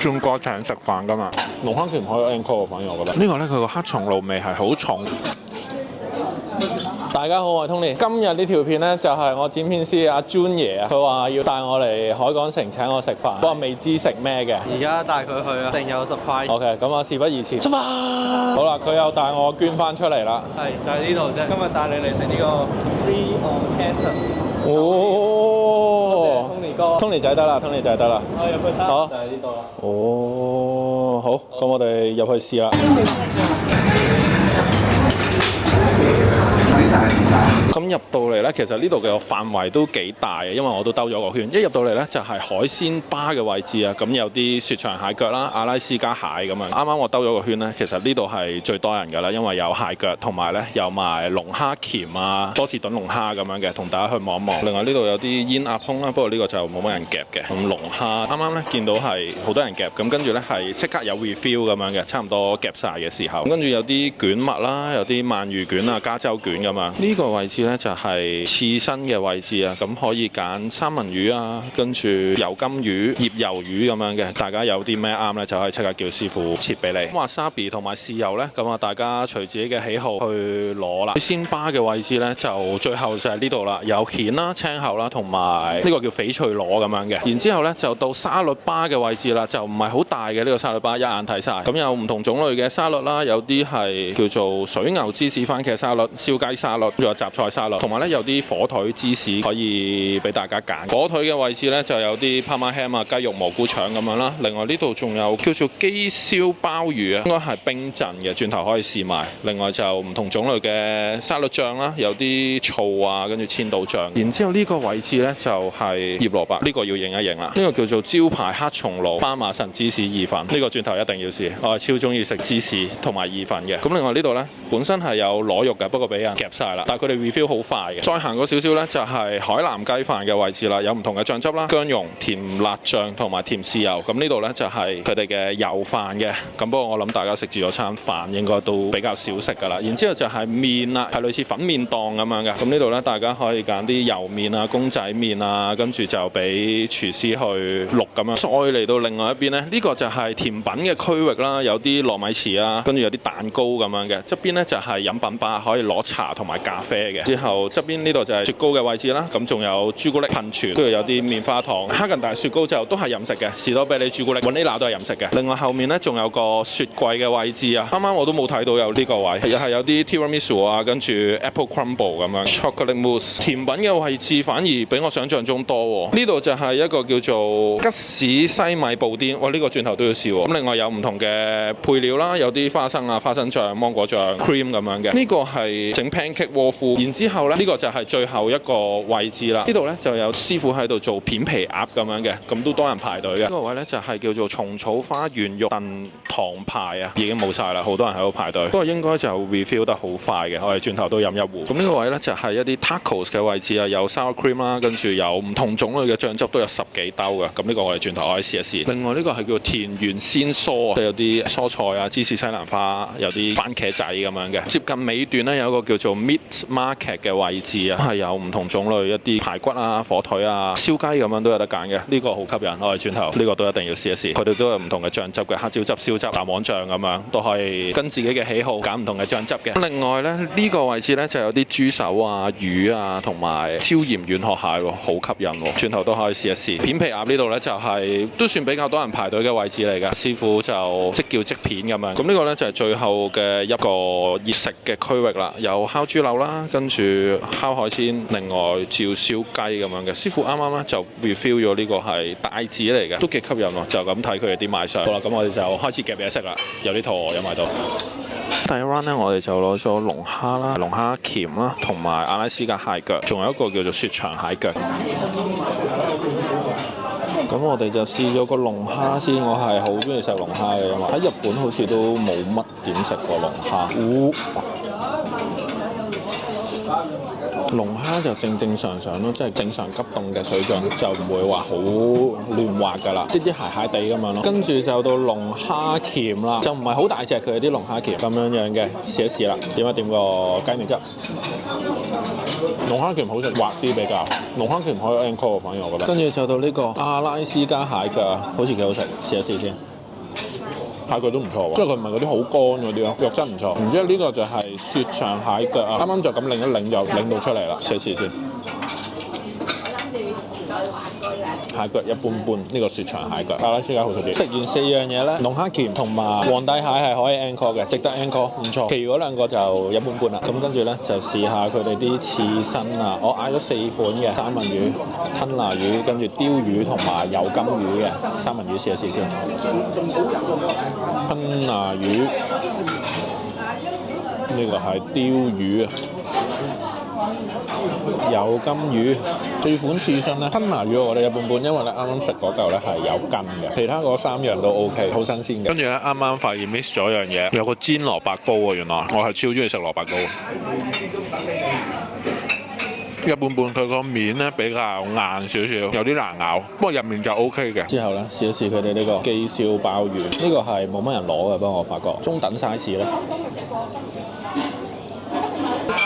專哥請食飯㗎嘛。龍蝦鉗可以 encore 反而我覺得。呢個咧佢個黑松露味係好重。大家好，我係 Tony。今日呢條片咧就係我剪片師阿 Jun 爺啊，佢話要帶我嚟海港城請我食飯，不過未知食咩嘅。而家帶佢去啊，定有 surprise。OK， 咁啊事不宜遲，出發！好啦，佢又帶我捐翻出嚟啦。係，就係呢度啫。今日帶你嚟食呢個 Free on Canton。哦，多謝 Tony 哥。Tony 仔得啦，Tony 仔得啦。我入去睇。好，就係呢度啦。哦，好，咁我哋入去試啦。咁入到嚟咧，其實呢度嘅範圍都幾大嘅，因為我都兜咗個圈。一入到嚟咧，就係海鮮吧嘅位置啊。咁有啲雪場蟹腳啦、阿拉斯加蟹咁樣。啱啱我兜咗個圈咧，其實呢度係最多人㗎啦，因為有蟹腳同埋咧有埋龍蝦鉗啊、波士頓龍蝦咁樣嘅，同大家去望一望。另外呢度有啲煙鴨胸啦，不過呢個就冇乜人夾嘅。咁龍蝦啱啱咧見到係好多人夾，咁跟住咧係即刻有 refill 咁樣嘅，差唔多夾晒嘅時候。跟住有啲卷物啦，有啲鰻魚卷啊、加州卷咁樣。呢個位置咧就係刺身嘅位置啊，咁可以揀三文魚啊，跟住油甘魚、醃魷魚咁樣嘅。大家有啲咩啱咧，就可以即刻叫師傅切俾你。wasabi 同埋豉油咧，咁啊大家隨自己嘅喜好去攞啦。海鮮吧嘅位置咧，就最後就係呢度啦，有蜆啦、青口啦，同埋呢個叫翡翠螺咁樣嘅。然之後咧就到沙律吧嘅位置啦，就唔係好大嘅呢個沙律吧，一眼睇晒。咁有唔同種類嘅沙律啦，有啲係叫做水牛芝士番茄沙律、燒雞沙律，仲有雜菜沙律，同埋咧有啲火腿芝士可以俾大家揀。火腿嘅位置咧就有啲 Parma ham 啊、雞肉蘑菇腸咁樣啦。另外呢度仲有叫做雞燒鮑魚啊，應該係冰鎮嘅，轉頭可以試埋。另外就唔同種類嘅沙律醬啦，有啲醋啊，跟住千島醬。然之後呢個位置咧就係醃蘿蔔，呢個要認一認啦。呢個叫做招牌黑松露斑馬神芝士意粉，呢個轉頭一定要試。我係超中意食芝士同埋意粉嘅。咁另外呢度咧本身係有螺肉嘅，不過俾人夾晒啦。但係佢哋 refill 好快嘅。再行過少少咧，就係海南雞飯嘅位置啦，有唔同嘅醬汁啦，薑蓉、甜辣醬同埋甜豉油。咁呢度咧就係佢哋嘅油飯嘅。咁不過我諗大家食住咗餐飯應該都比較少食㗎啦。然之後就係麵啦，係類似粉麵檔咁樣嘅。咁呢度咧大家可以揀啲油麵啊、公仔麵啊，跟住就俾廚師去淥咁樣。再嚟到另外一邊咧，呢個就係甜品嘅區域啦，有啲糯米糍啊，跟住有啲蛋糕咁樣嘅。側邊咧就係飲品吧，可以攞茶同埋咖啡嘅。之後側邊呢度就係雪糕嘅位置啦，咁仲有朱古力噴泉，跟住有啲棉花糖。哈根達雪糕就都係飲食嘅，士多啤梨朱古力、雲呢拿都係飲食嘅。另外後面咧仲有個雪櫃嘅位置啊，啱啱我都冇睇到有呢個位，又係有啲 tiramisu 啊，跟住 apple crumble 咁樣 chocolate mousse。甜品嘅位置反而比我想象中多喎。呢度就係一個叫做吉士西米布甸，哇！呢個轉頭都要試喎。咁另外有唔同嘅配料啦，有啲花生啊、花生醬、芒果醬、cream 咁樣嘅。呢個係整 pancake 窩夫。然之後咧，呢個就係最後一個位置啦。呢度咧就有師傅喺度做片皮鴨咁樣嘅，咁都多人排隊嘅。呢個位咧就係叫做蟲草花圓肉燉糖排啊，已經冇晒啦，好多人喺度排隊。不過應該就 refill 得好快嘅，我哋轉頭都飲一壺。咁呢個位咧就係一啲 tacos 嘅位置啊，有 sour cream 啦，跟住有唔同種類嘅醬汁，都有10幾兜嘅。咁呢個我哋轉頭可以試一試。另外呢個係叫田園鮮蔬啊，即係有啲蔬菜啊、芝士西蘭花，有啲番茄仔咁樣嘅。接近尾段咧有一個叫做 meat market 嘅位置啊，係有唔同種類一啲排骨啊、火腿啊、燒雞咁樣都有得揀嘅。呢個好吸引，我哋轉頭呢個都一定要試一試。佢哋都有唔同嘅醬汁嘅，黑椒汁、燒汁、蛋黃醬咁樣，都可以跟自己嘅喜好揀唔同嘅醬汁嘅。另外咧呢個位置咧就有啲豬手啊、魚啊同埋椒鹽軟殼蟹喎，好吸引喎。轉頭都可以試一試。片皮鴨呢度咧就係都算比較多人排隊嘅位置嚟㗎，師傅就即叫即片咁樣。咁呢個咧就係最後嘅一個熱食嘅區域啦，有烤豬柳啦，跟住烤海鮮，另外照燒雞咁樣嘅。師傅啱啱咧就 refill 咗呢個係帶子嚟嘅，都幾吸引喎。就咁睇佢哋啲賣相。好啦，咁我哋就開始夾嘢食啦，有啲肚餓飲埋到。第一 round 咧，我哋就攞咗龍蝦啦、龍蝦鉗啦，同埋阿拉斯加蟹腳，仲有一個叫做雪場蟹腳。咁我哋就試咗個龍蝦先，我係好中意食龍蝦嘅，因為喺日本好似都冇乜點食過龍蝦。龍蝦就正正常常咯，即係正常急凍嘅水準，就唔會話好亂滑㗎啦，啲鞋鞋地咁樣咯。跟住就到龍蝦鉗啦，就唔係好大隻，佢啲龍蝦鉗咁樣樣嘅，試一試啦。點一點個雞尾汁，龍蝦鉗好食，滑啲比較。龍蝦鉗可以 encore 反而我覺得。跟住就到呢個阿拉斯加蟹腳，好似幾好食，試一試先。蟹腳都唔錯喎，即係佢唔係嗰啲好乾嗰啲咯，肉質唔錯。然之後呢個就係雪場蟹腳啊，啱啱就咁擰一擰就擰到出嚟啦，試一試先。蟹腳一般般，呢個雪場蟹腳，阿拉斯加好食啲。食完4樣嘢咧，龍蝦鉗同埋皇帝蟹係可以 encore 嘅，值得 encore，唔錯。其餘嗰兩個就一般般啦。咁跟住咧就試下佢哋啲刺身啊，我嗌咗4款嘅三文魚、吞拿魚，跟住鯛魚同埋油甘魚嘅三文魚試一試先。吞拿魚，呢個係鯛魚啊。有金魚4款刺身咧，吞拿魚我覺得一般般，因為咧啱啱食嗰嚿咧係有筋嘅，其他嗰3樣都 OK， 好新鮮嘅。跟住咧啱啱發現 miss 咗一樣嘢，有個煎蘿蔔糕喎，原來我係超中意食蘿蔔糕。一般般，佢個面咧比較硬少少，有啲難咬，不過入面就 OK 嘅。之後咧試一試佢哋呢個雞燒鮑魚，呢個係冇乜人攞嘅，不過我發覺中等 size 咧。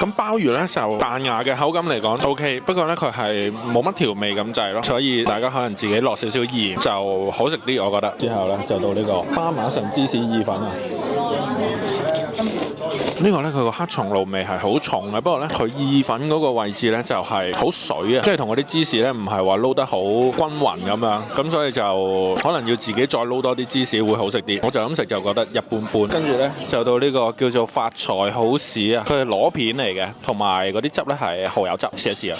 咁鮑魚咧就彈牙嘅口感嚟講 OK， 不過咧佢係冇乜調味咁滯咯，所以大家可能自己落少少鹽就好食啲，我覺得。之後咧就到呢個巴馬臣芝士意粉啊。呢個咧佢個黑松露味係好重嘅，不過咧佢意粉嗰個位置咧就係好水啊，即係同嗰啲芝士咧唔係話撈得好均勻咁樣，咁所以就可能要自己再撈多啲芝士會好食啲。我就咁食就覺得一般般。跟住咧就到呢個叫做發財好市啊，佢係螺片嚟嘅，同埋嗰啲汁咧係蠔油汁，試一試啊！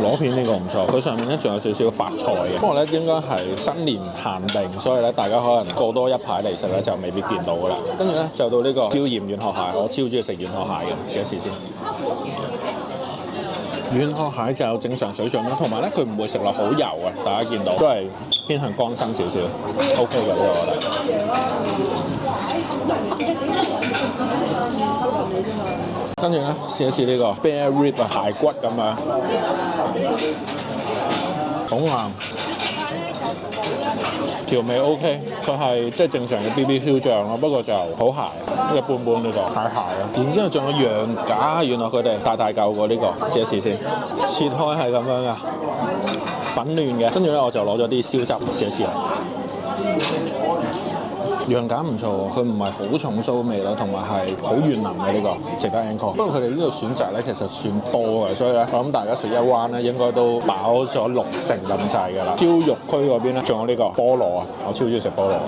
螺片呢個唔錯，佢上面咧仲有少少發菜嘅，不過咧應該係新年限定，所以咧大家可能過多一排嚟食咧就未必見到噶啦。跟住咧就到呢個椒鹽軟殼蟹，我超中意食軟殼蟹嘅，試一試先。軟殼蟹就正常水準啦，同埋咧佢唔會食落好油啊，大家見到都係偏向乾身少少 ，OK 嘅呢個我覺得。跟住咧試一試呢個 bear rib 啊，蟹骨咁樣，好硬，調味 OK， 佢係即係正常嘅 BBQ 醬咯，不過就好鹹，一般般呢個太鹹啦。然之後仲有羊架，原來佢哋大嚿過呢個，試一試先，切開係咁樣噶，粉嫩嘅。跟住咧我就攞咗啲燒汁試一試啦。羊架唔錯喎，佢唔係好重酥味咯，同埋係好軟腍嘅呢個，值得 encore。不過佢哋呢度選擇咧其實算多嘅，所以咧我諗大家食一灣咧應該都飽咗60成咁滯㗎啦。燒肉區嗰邊咧仲有呢個菠蘿啊，我超中意食菠蘿啊！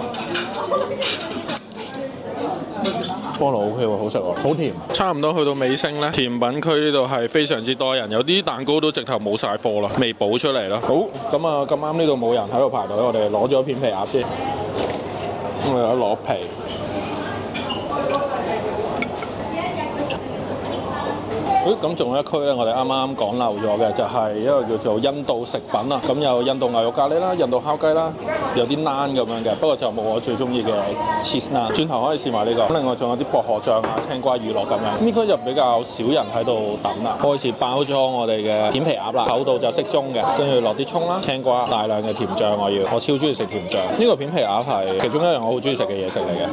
菠蘿 OK 喎，好食喎，好甜。差唔多去到尾聲咧，甜品區呢度係非常之多人，有啲蛋糕都直頭冇晒貨啦，未補出嚟咯。好，咁啊咁啱呢度冇人喺度排隊，我哋攞咗片皮鴨先。咁我有得攞皮。咁仲有一區咧，我哋啱啱講漏咗嘅就係一個叫做印度食品啊。咁有印度牛肉咖喱啦，印度烤雞啦，有啲ナン咁樣嘅，不過就冇我最中意嘅 cheeseナン。轉頭可以試埋呢個。另外仲有啲薄荷醬啊、青瓜乳酪咁樣。呢區就比較少人喺度等啦。開始包裝我哋嘅片皮鴨啦，厚度就適中嘅，跟住落啲葱啦、青瓜，大量嘅甜醬我超中意食甜醬。呢個片皮鴨係其中一樣我好中意食嘅嘢食嚟嘅。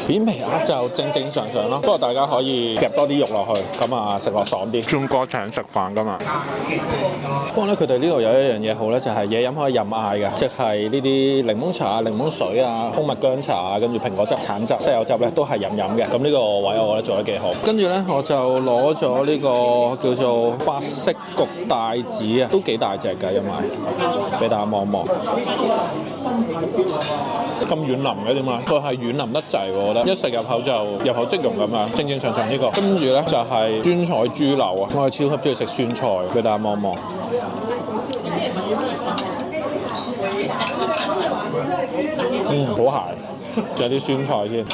片皮鴨就正正常常咯，不過大家可以夾多啲肉落去，咁啊食落爽啲。中國請食飯㗎嘛。不過咧，佢哋呢度有一樣嘢好咧，就係嘢飲可以任嗌嘅，即係呢啲檸檬茶、檸檬水啊、蜂蜜薑茶啊，跟住蘋果汁、橙汁、西柚汁咧都係任飲嘅。咁呢個位我覺得做得幾好。跟住咧，我就攞咗呢個叫做法式焗帶子啊，都幾大隻㗎，因為俾大家望望。咁軟腍嘅點解？佢係軟腍得滯喎，我覺得一食入口就入口即溶咁樣，正正常常呢個。跟住咧就係酸菜豬柳啊，我係超級中意食酸菜，俾大家望望。好鹹，仲有啲酸菜先。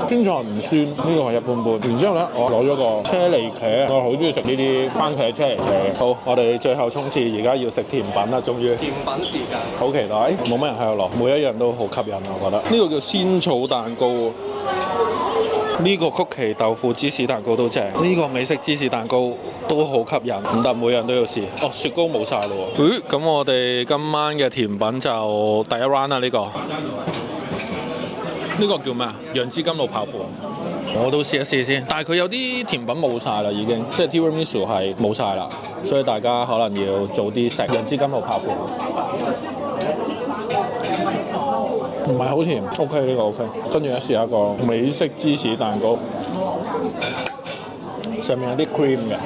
酸菜唔酸，呢個係一般般。然之後咧，我攞咗個車厘茄，我好中意食呢啲番茄車厘茄。好，我哋最後衝刺，而家要食甜品啦，終於。甜品時間。好期待，冇乜人喺度落，每一樣都好吸引啊！我覺得呢個叫仙草蛋糕，呢個曲奇豆腐芝士蛋糕都正，呢個美式芝士蛋糕都好吸引，唔得每樣都要試。哦，雪糕冇晒咯喎。咁我哋今晚嘅甜品就第一 round 啦，呢個叫咩啊？楊枝甘露泡芙。我都試一試先。但係佢有啲甜品冇晒啦，已經即係 tiramisu 係冇晒啦，所以大家可能要早啲食。楊枝甘露泡芙唔係好甜 ，OK 呢個 OK。跟住咧試下一個美式芝士蛋糕，上面有啲 cream 嘅。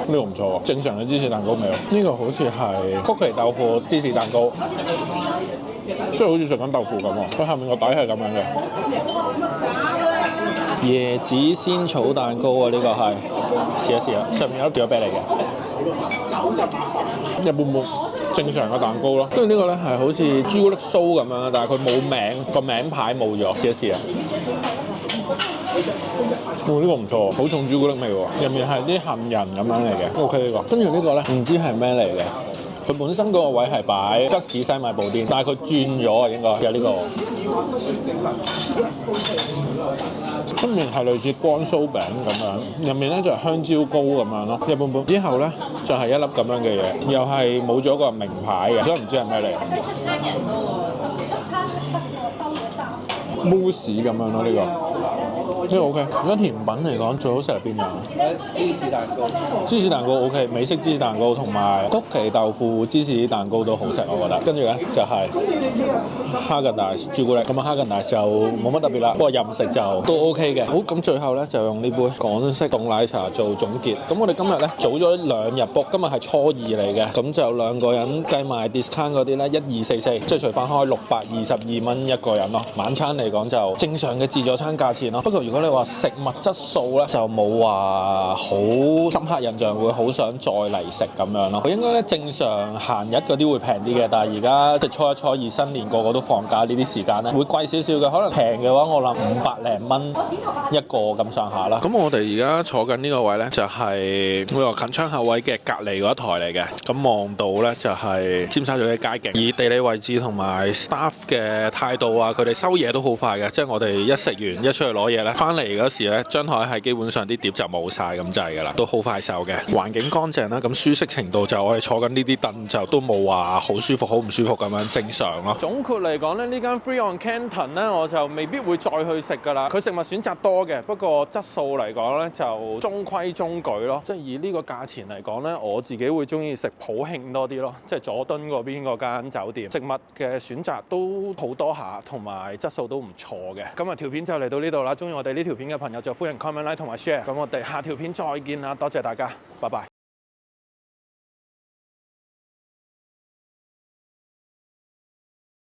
呢個唔錯喎，正常嘅芝士蛋糕味。呢個好似係曲奇豆腐芝士蛋糕，即係好似食緊豆腐咁喎。佢下面個底係咁樣嘅。椰子仙草蛋糕啊，呢個係試一試啊，上面有粒士多啤梨嘅，一般般正常嘅蛋糕咯。跟住呢個咧係好似朱古力酥咁樣，但係佢冇名，個名牌冇咗。試一試啊！呢個唔錯，好重朱古力味喎，入面係啲杏仁咁樣嚟嘅 ，OK 呢個。跟住呢個咧，唔知係咩嚟嘅，佢本身嗰個位係擺吉士西米布甸，但係佢轉咗啊，應該有呢個。出面係類似乾酥餅咁樣，入面咧就係香蕉糕咁樣咯，一般般。之後咧就係一粒咁樣嘅嘢，又係冇咗個名牌嘅，所以唔知係咩嚟。出餐人多喎，出餐出7個收咗3。mousse 咁樣咯呢個。呢個 OK。如果甜品嚟講，最好食係邊樣？芝士蛋糕。芝士蛋糕 OK，美式芝士蛋糕同埋曲奇豆腐芝士蛋糕都好食，我覺得。跟住咧就係哈根達斯朱古力，咁啊哈根達斯就冇乜特別啦，不過任食就都 OK 嘅。好，咁最後咧就用呢杯港式凍奶茶做總結。咁我哋今日咧早咗2日 book，今日係初2嚟嘅，咁就2個人計埋 discount 嗰啲咧1244，即係除翻開622蚊一個人咯。晚餐嚟講就正常嘅自助餐價錢咯。不過如果你話食物質素咧，就冇話好深刻印象，會好想再嚟食咁樣咯。應該咧正常閒日嗰啲會平啲嘅，但係而家即係初一初二新年個個都放假呢啲時間咧，會貴少少嘅。可能平嘅話，我諗500零蚊一個咁上下啦。咁我哋而家坐緊呢個位咧，就係呢個近窗口位嘅隔離嗰一台嚟嘅。咁望到咧就係尖沙咀嘅街景，以地理位置同埋 staff 嘅態度啊，佢哋收嘢都好快嘅。即係我哋一食完一出去攞嘢咧，翻嚟嗰時咧，張台係基本上啲碟就冇晒咁滯㗎啦，都好快手嘅。環境乾淨啦，咁舒適程度就我哋坐緊呢啲凳就都冇話好舒服好唔舒服咁樣，正常咯。總括嚟講咧，呢間 Free on Canton 咧，我就未必會再去食㗎啦。佢食物選擇多嘅，不過質素嚟講咧就中規中矩咯。即係以呢個價錢嚟講咧，我自己會中意食普慶多啲咯，即係佐敦嗰邊嗰間酒店，食物嘅選擇都好多下，同埋質素都唔錯嘅。今日條片就嚟到呢度啦，中意我哋呢條片嘅朋友就歡迎 comment like 同埋 share。咁我哋下條片再見啦，多謝大家，拜拜。